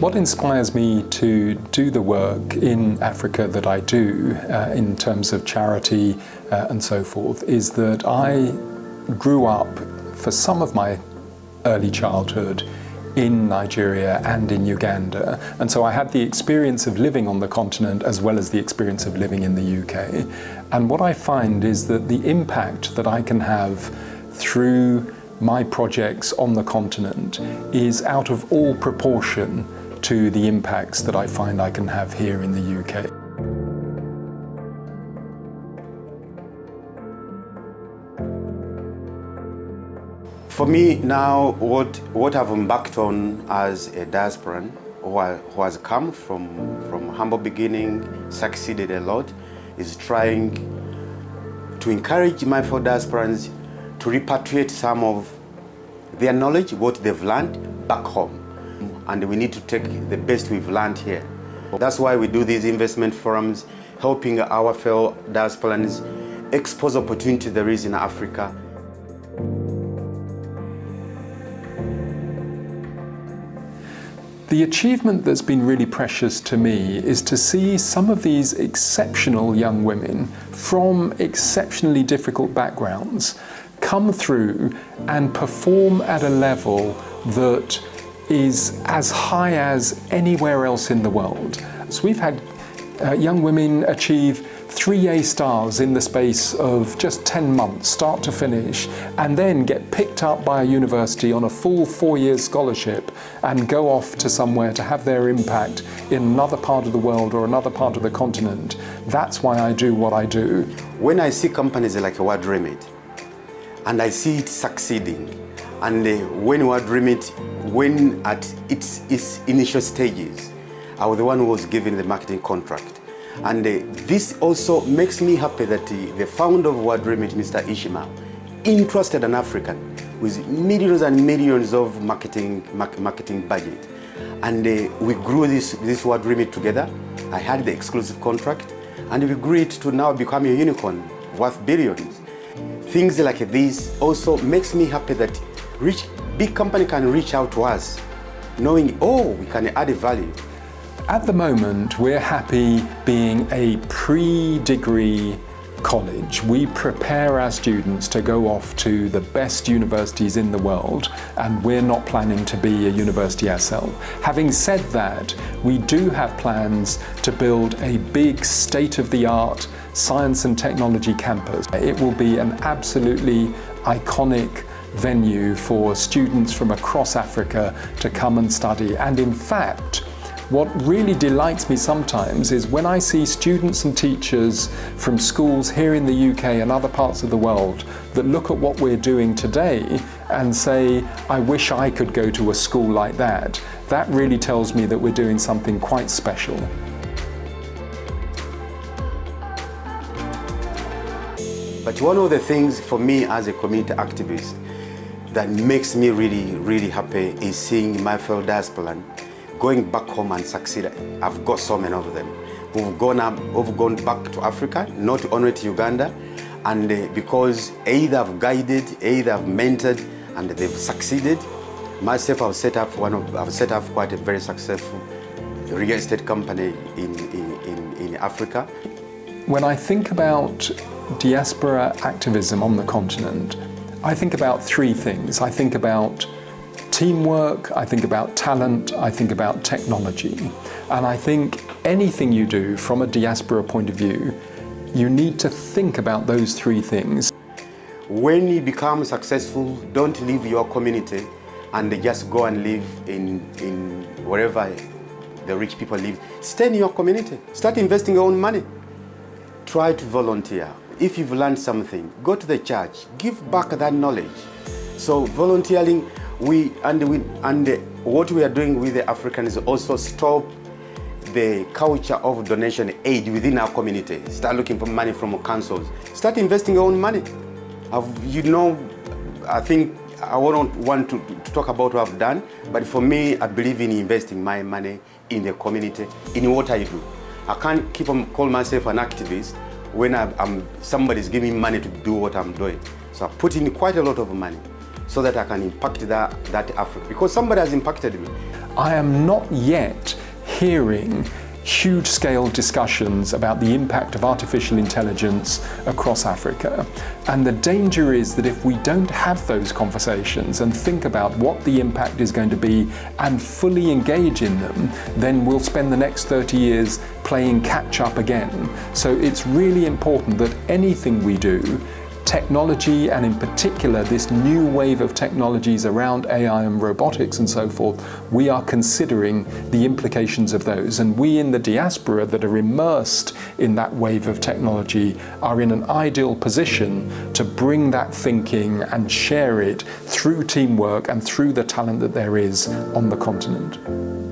What inspires me to do the work in Africa that I do, in terms of charity and so forth, is that I grew up for some of my early childhood in Nigeria and in Uganda, and so I had the experience of living on the continent as well as the experience of living in the UK. And what I find is that the impact that I can have through my projects on the continent is out of all proportion to the impacts that I find I can have here in the UK. For me now, what I've embarked on as a diasporan who has come from humble beginning, succeeded a lot, is trying to encourage my fellow diasporans to repatriate some of their knowledge, what they've learned back home. And we need to take the best we've learned here. That's why we do these investment forums, helping our fellow diasporans expose opportunity there is in Africa. The achievement that's been really precious to me is to see some of these exceptional young women from exceptionally difficult backgrounds come through and perform at a level that is as high as anywhere else in the world. So we've had young women achieve 3 A stars in the space of just 10 months, start to finish, and then get picked up by a university on a full 4-year scholarship and go off to somewhere to have their impact in another part of the world or another part of the continent. That's why I do what I do. When I see companies like Word Remit, and I see it succeeding, and when Word Remit, when at its initial stages, I was the one who was given the marketing contract. And this also makes me happy that the founder of Word Remit, Mr. Ishmael, interested an African with millions and millions of marketing budget. And we grew this Word Remit together. I had the exclusive contract, and we grew it to now become a unicorn worth billions. Things like this also makes me happy that big company can reach out to us, knowing, oh, we can add a value. At the moment, we're happy being a pre-degree college. We prepare our students to go off to the best universities in the world, and we're not planning to be a university ourselves. Having said that, we do have plans to build a big state-of-the-art science and technology campus. It will be an absolutely iconic venue for students from across Africa to come and study. And in fact, what really delights me sometimes is when I see students and teachers from schools here in the UK and other parts of the world that look at what we're doing today and say, I wish I could go to a school like that. That really tells me that we're doing something quite special. But one of the things for me as a community activist that makes me really, really happy is seeing my fellow diasporan going back home and succeed. I've got so many of them who've gone back to Africa, not only to Uganda, and because either I've guided, either I've mentored, and they've succeeded. Myself, I've set up quite a very successful real estate company in Africa. When I think about diaspora activism on the continent, I think about 3 things. I think about teamwork, I think about talent, I think about technology. And I think anything you do from a diaspora point of view, you need to think about those 3 things. When you become successful, don't leave your community and just go and live in wherever the rich people live. Stay in your community. Start investing your own money. Try to volunteer. If you've learned something, go to the church, give back that knowledge. So volunteering, what we are doing with the Africans is also stop the culture of donation aid within our community. Start looking for money from councils. Start investing your own money. I think I wouldn't want to talk about what I've done, but for me, I believe in investing my money in the community, in what I do. I can't keep on calling myself an activist when somebody's giving me money to do what I'm doing. So I put in quite a lot of money so that I can impact that Africa, because somebody has impacted me. I am not yet hearing huge-scale discussions about the impact of artificial intelligence across Africa. And the danger is that if we don't have those conversations and think about what the impact is going to be and fully engage in them, then we'll spend the next 30 years playing catch-up again. So it's really important that anything we do, technology, and in particular this new wave of technologies around AI and robotics and so forth, we are considering the implications of those. And we in the diaspora that are immersed in that wave of technology are in an ideal position to bring that thinking and share it through teamwork and through the talent that there is on the continent.